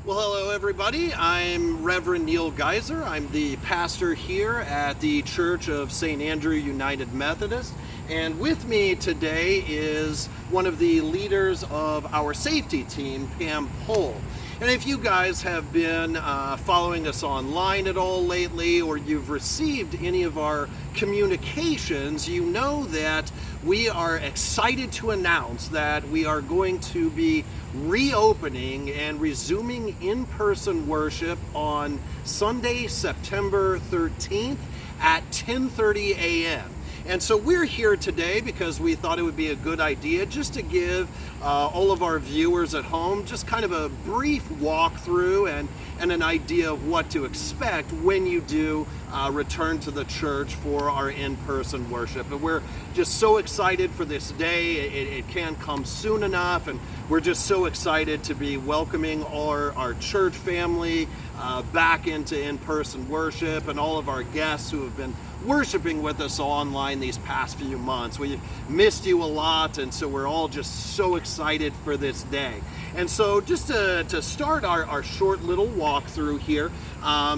Well, hello everybody. I'm Reverend Neil Geiser. I'm the pastor here at the Church of St. Andrew United Methodist. And with me today is one of the leaders of our safety team, Pam Pohl. And if you guys have been following us online at all lately, or you've received any of our communications, you know that we are excited to announce that we are going to be reopening and resuming in-person worship on Sunday, September 13th at 10:30 a.m. And so we're here today because we thought it would be a good idea just to give all of our viewers at home just kind of a brief walkthrough and an idea of what to expect when you do return to the church for our in-person worship. And we're just so excited for this day. It can't come soon enough, and we're just so excited to be welcoming our church family back into in-person worship, and all of our guests who have been worshiping with us online these past few months. We've missed you a lot, and so we're all just so excited for this day. And so just to start our short little walkthrough here,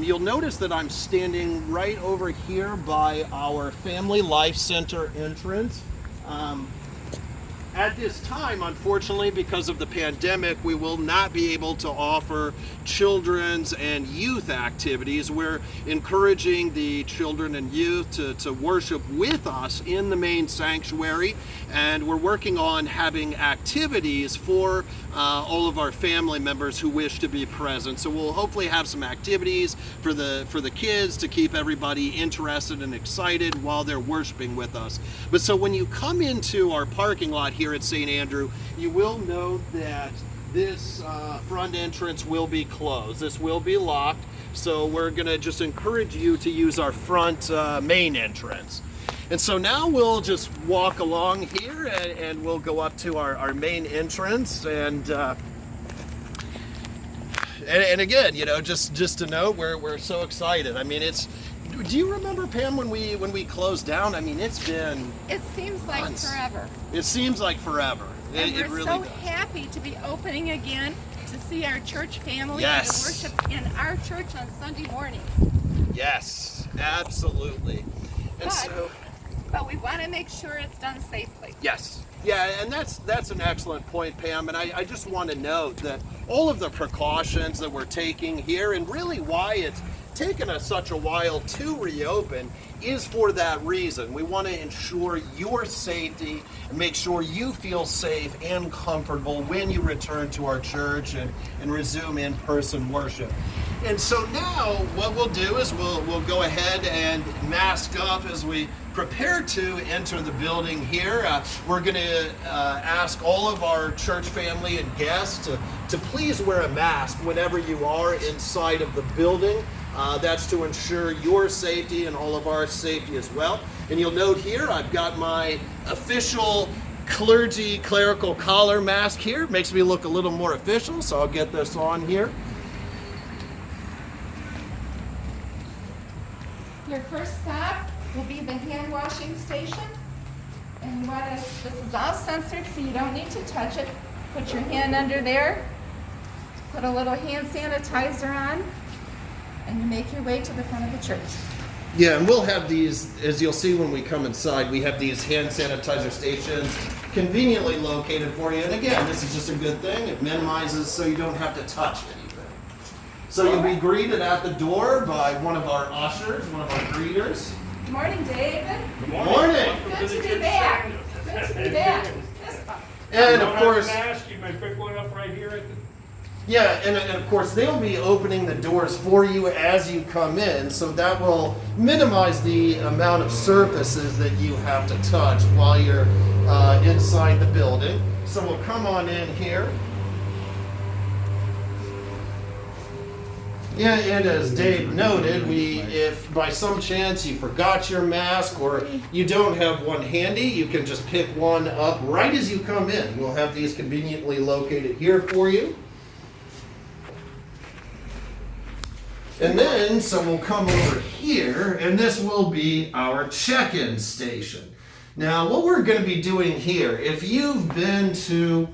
you'll notice that I'm standing right over here by our Family Life Center entrance. At this time, unfortunately, because of the pandemic, we will not be able to offer children's and youth activities. We're encouraging the children and youth to worship with us in the main sanctuary, and we're working on having activities for all of our family members who wish to be present. So we'll hopefully have some activities for the kids to keep everybody interested and excited while they're worshiping with us. But so when you come into our parking lot here at St. Andrew, you will note that this front entrance will be closed. This will be locked, so we're going to just encourage you to use our front main entrance. And so now we'll just walk along here and we'll go up to our main entrance, and again, you know, just to note, we're so excited. I mean, do you remember, Pam, when we closed down? I mean, it's been It seems like months. forever. It seems like forever. And It we're really so does. happy to be opening again, to see our church family Yes. and to worship in our church on Sunday mornings. Yes, absolutely. And But we want to make sure it's done safely. yes. Yeah, and that's an excellent point, Pam. And I just want to note that all of the precautions that we're taking here, and really why it's taken us such a while to reopen, is for that reason. We want to ensure your safety and make sure you feel safe and comfortable when you return to our church and resume in-person worship. And so now what we'll do is we'll go ahead and mask up as we prepare to enter the building here. We're going to ask all of our church family and guests to please wear a mask whenever you are inside of the building. That's to ensure your safety and all of our safety as well. And you'll note here I've got my official clerical collar mask here. It makes me look a little more official, so I'll get this on here. Your first stop will be the hand washing station. And you want to, this is all censored, so you don't need to touch it. Put your hand under there, put a little hand sanitizer on, and you make your way to the front of the church. Yeah, and we'll have these, as you'll see when we come inside, we have these hand sanitizer stations conveniently located for you. And again, this is just a good thing. It minimizes so you don't have to touch anything. So you'll be greeted at the door by one of our ushers, one of our greeters. Good morning, David. Good morning. Good to be back. Good to be back. And of course, Mask, you may pick one up right here at the. yeah, and of course they'll be opening the doors for you as you come in, so that will minimize the amount of surfaces that you have to touch while you're inside the building. So we'll come on in here. Yeah, and as Dave noted, if by some chance you forgot your mask or you don't have one handy, you can just pick one up right as you come in. We'll have these conveniently located here for you. And then, so we'll come over here, and this will be our check-in station. Now, what we're going to be doing here, if you've been to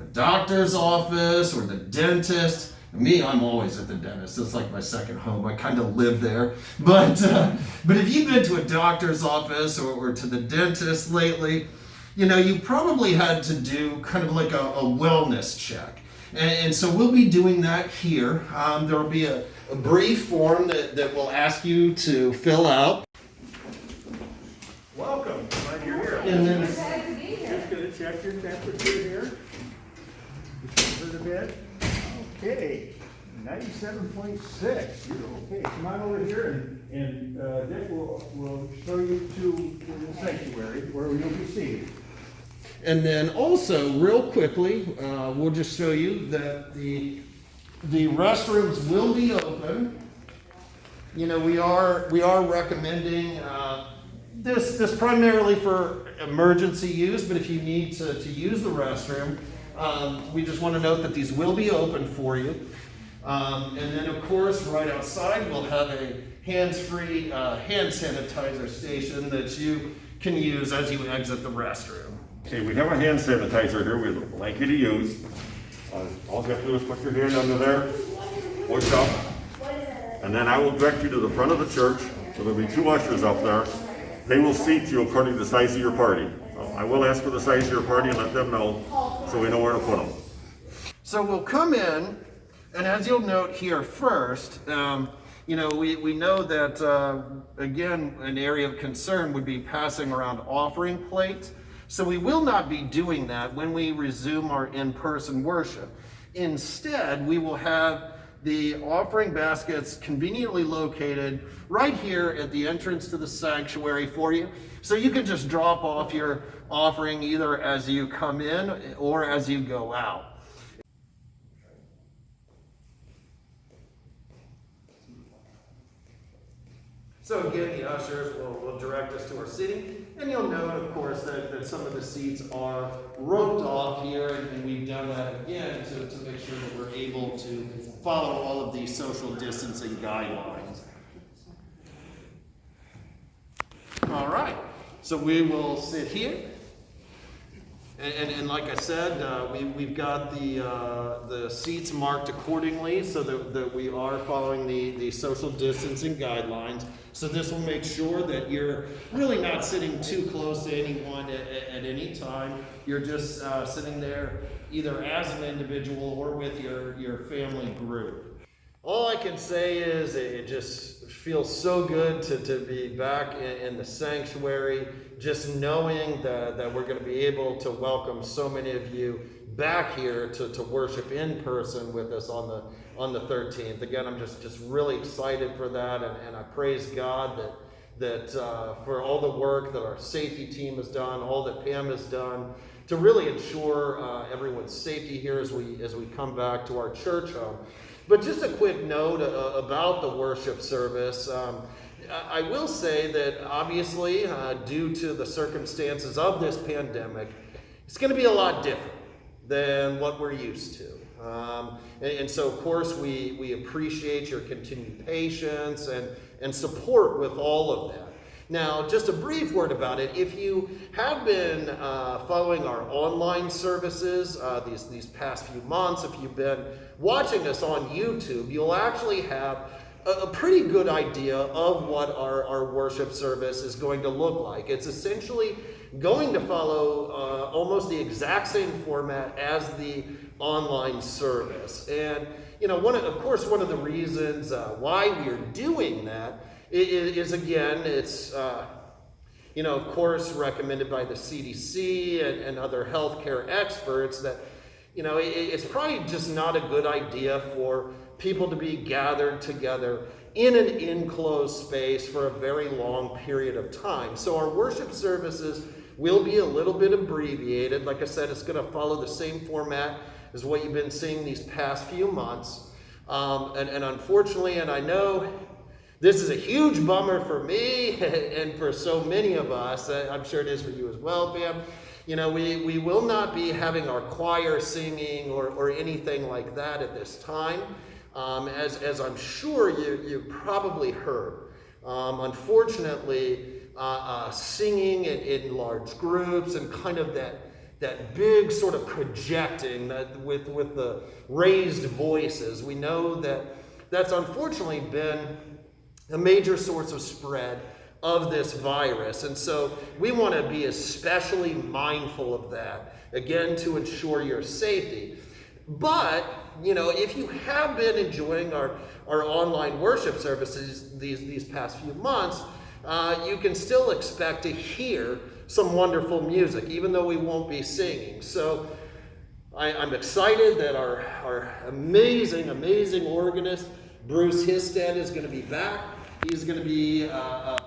a doctor's office or the dentist, Me, I'm always at the dentist. It's like my second home. I kind of live there. But if you've been to a doctor's office or to the dentist lately, you probably had to do kind of like a wellness check. And so we'll be doing that here. There will be a brief form that we'll ask you to fill out. Welcome, glad you're here. And then Glad to be here. Just gonna check your temperature here. Just over the bed. Okay, 97.6. You're okay. Come on over here and Dick will show you to the sanctuary where you'll be seated. And then also, real quickly, we'll just show you that the restrooms will be open. We are recommending this primarily for emergency use, but if you need to use the restroom, we just want to note that these will be open for you. And then, of course, right outside, we'll have a hands-free hand sanitizer station that you can use as you exit the restroom. Okay, we have a hand sanitizer here we'd like you to use. All you have to do is put your hand under there, push up, and then I will direct you to the front of the church. So there'll be two ushers up there. They will seat you according to the size of your party. I will ask for the size of your party and let them know so we know where to put them. So we'll come in, and as you'll note here first, we know that, again, an area of concern would be passing around offering plates. So we will not be doing that when we resume our in-person worship. Instead, we will have the offering baskets conveniently located right here at the entrance to the sanctuary for you. So you can just drop off your offering either as you come in or as you go out. So again, the ushers will direct us to our seating, and you'll note, of course, that some of the seats are roped off here, and we've done that again to make sure that we're able to follow all of these social distancing guidelines. All right, so we will sit here. And like I said, we've got the seats marked accordingly so that we are following the social distancing guidelines. So this will make sure that you're really not sitting too close to anyone at any time. You're just sitting there either as an individual or with your family group. All I can say is it just feels so good to be back in the sanctuary, just knowing that we're going to be able to welcome so many of you back here to worship in person with us on the 13th. Again, I'm just really excited for that, and I praise God that for all the work that our safety team has done, all that Pam has done to really ensure everyone's safety here as we come back to our church home. But just a quick note about the worship service. I will say that obviously, due to the circumstances of this pandemic, it's going to be a lot different than what we're used to. And so, of course, we appreciate your continued patience and support with all of that. Now, just a brief word about it. If you have been following our online services these past few months, if you've been watching us on YouTube, you'll actually have a pretty good idea of what our worship service is going to look like. It's essentially going to follow almost the exact same format as the online service. And, one of the reasons why we're doing that is again, it's, of course, recommended by the CDC and other healthcare experts that, it's probably just not a good idea for people to be gathered together in an enclosed space for a very long period of time. So our worship services will be a little bit abbreviated. Like I said, it's going to follow the same format as what you've been seeing these past few months. And unfortunately, and I know this is a huge bummer for me and for so many of us, I'm sure it is for you as well, Pam. We will not be having our choir singing or anything like that at this time. As I'm sure you probably heard. Unfortunately, singing in large groups and kind of that big sort of projecting that with the raised voices. We know that that's unfortunately been a major source of spread of this virus. And so we want to be especially mindful of that, again, to ensure your safety. But, if you have been enjoying our online worship services these past few months, you can still expect to hear some wonderful music, even though we won't be singing. So I'm excited that our amazing organist, Bruce Histead, is going to be back. He's going to be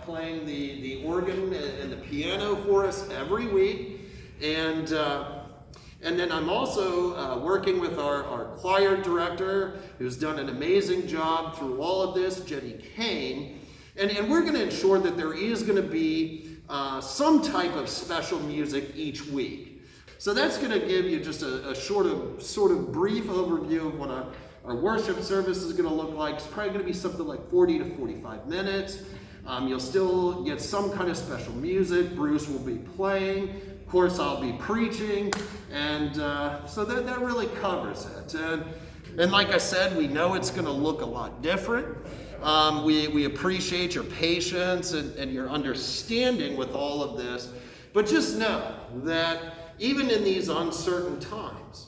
playing the organ and the piano for us every week. And then I'm also working with our choir director, who's done an amazing job through all of this, Jenny Kane. And we're going to ensure that there is going to be some type of special music each week. So that's going to give you just a sort of brief overview of what our worship service is going to look like. It's probably going to be something like 40 to 45 minutes. You'll still get some kind of special music. Bruce will be playing. Of course, I'll be preaching. And so that really covers it. And like I said, we know it's going to look a lot different. We appreciate your patience and your understanding with all of this. But just know that even in these uncertain times,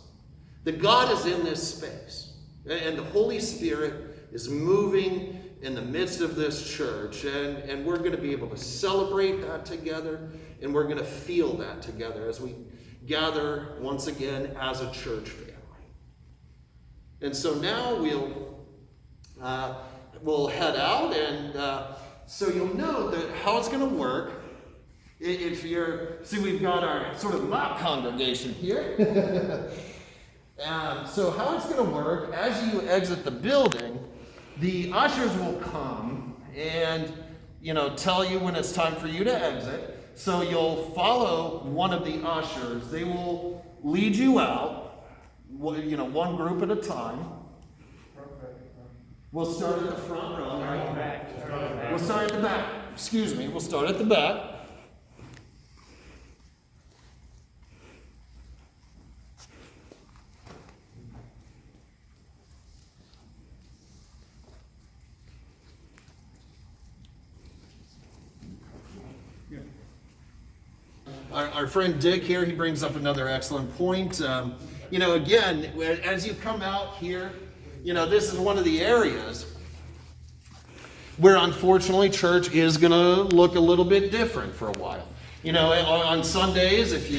that God is in this space. And the Holy Spirit is moving in the midst of this church. And we're going to be able to celebrate that together. And we're going to feel that together as we gather once again as a church family. And so now we'll head out, and so you'll know that how it's going to work. If we've got our sort of mock congregation here. So how it's going to work, as you exit the building, the ushers will come and tell you when it's time for you to exit. So you'll follow one of the ushers. They will lead you out, one group at a time. We'll start at the front row. We'll start at the back. Excuse me. We'll start at the back. Our friend Dick here, he brings up another excellent point. Again, as you come out here, this is one of the areas where unfortunately church is going to look a little bit different for a while. On Sundays, if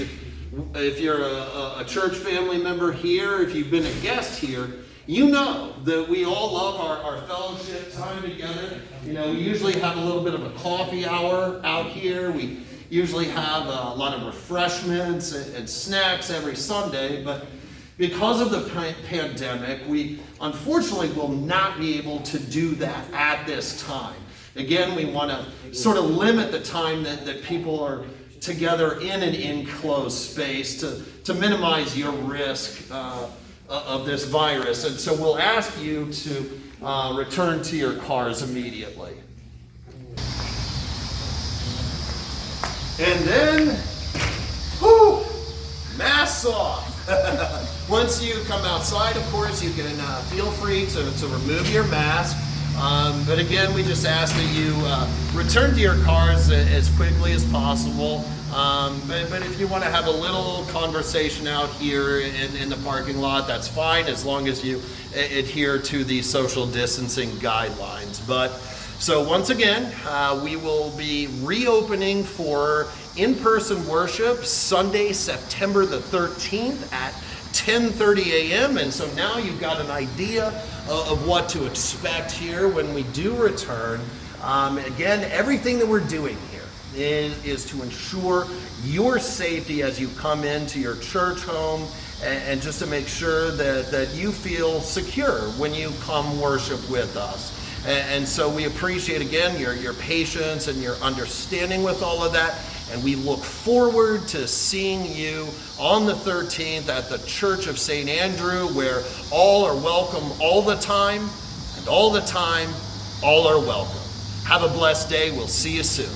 you're a church family member here, if you've been a guest here, you know that we all love our fellowship time together. We usually have a little bit of a coffee hour out here. We usually have a lot of refreshments and snacks every Sunday, but because of the pandemic, we unfortunately will not be able to do that at this time. Again, we want to sort of limit the time that people are together in an enclosed space to minimize your risk of this virus. And so we'll ask you to return to your cars immediately. And then, masks off. Once you come outside, of course, you can feel free to remove your mask. But again, we just ask that you return to your cars as quickly as possible. But if you want to have a little conversation out here in the parking lot, that's fine, as long as you adhere to the social distancing guidelines. But so once again, we will be reopening for in-person worship Sunday, September the 13th at 10:30 a.m. And so now you've got an idea of what to expect here when we do return. Again, everything that we're doing here is to ensure your safety as you come into your church home, and just to make sure that you feel secure when you come worship with us. And so we appreciate, again, your patience and your understanding with all of that. And we look forward to seeing you on the 13th at the Church of St. Andrew, where all are welcome all the time, and all the time, all are welcome. Have a blessed day. We'll see you soon.